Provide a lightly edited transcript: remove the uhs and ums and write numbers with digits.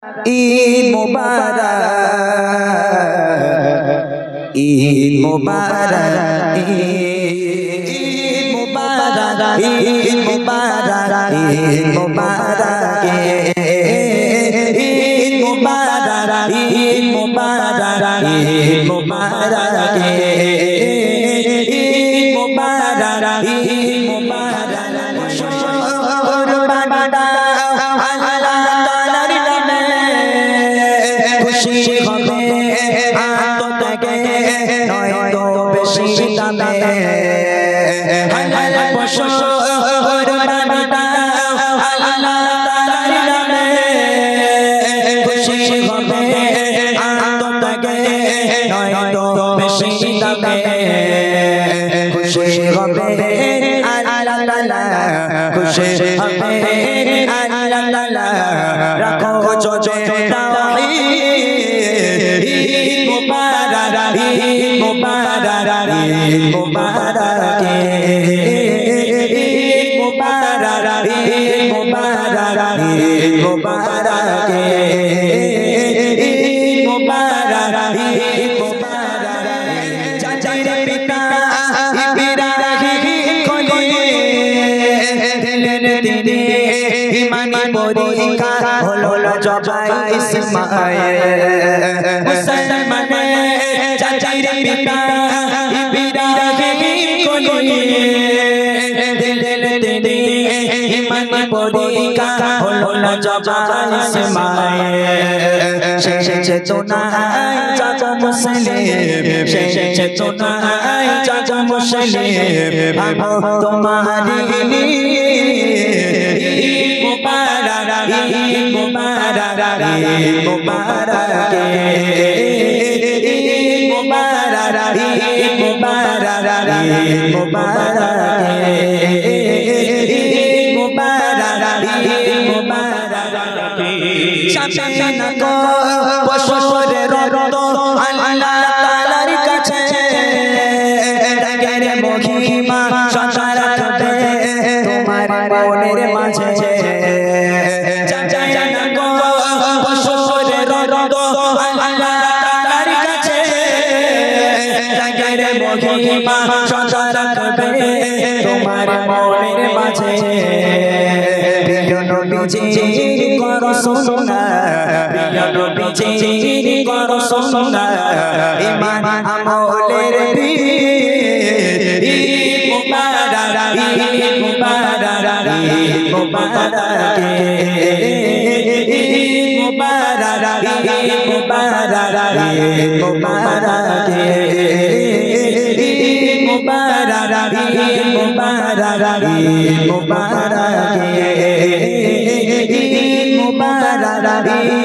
ঈদ মুবারক ঈদ মুবারক ঈদ মুবারক ঈদ মুবারক ঈদ মুবারক ঈদ মুবারক ঈদ মুবারক ঈদ মুবারক ঈদ মুবারক ঈদ খুশি হবে আত্মত্যাগে নয়তো বেশি দামে হালাল বছর বাবাটা আল্লাহ তাআলার নামে খুশি হবে আত্মত্যাগে নয়তো বেশি দামে খুশি হবে আল্লাহ তাআলা খুশি হবে আল্লাহ তাআলা রাখো জোজে मुबारक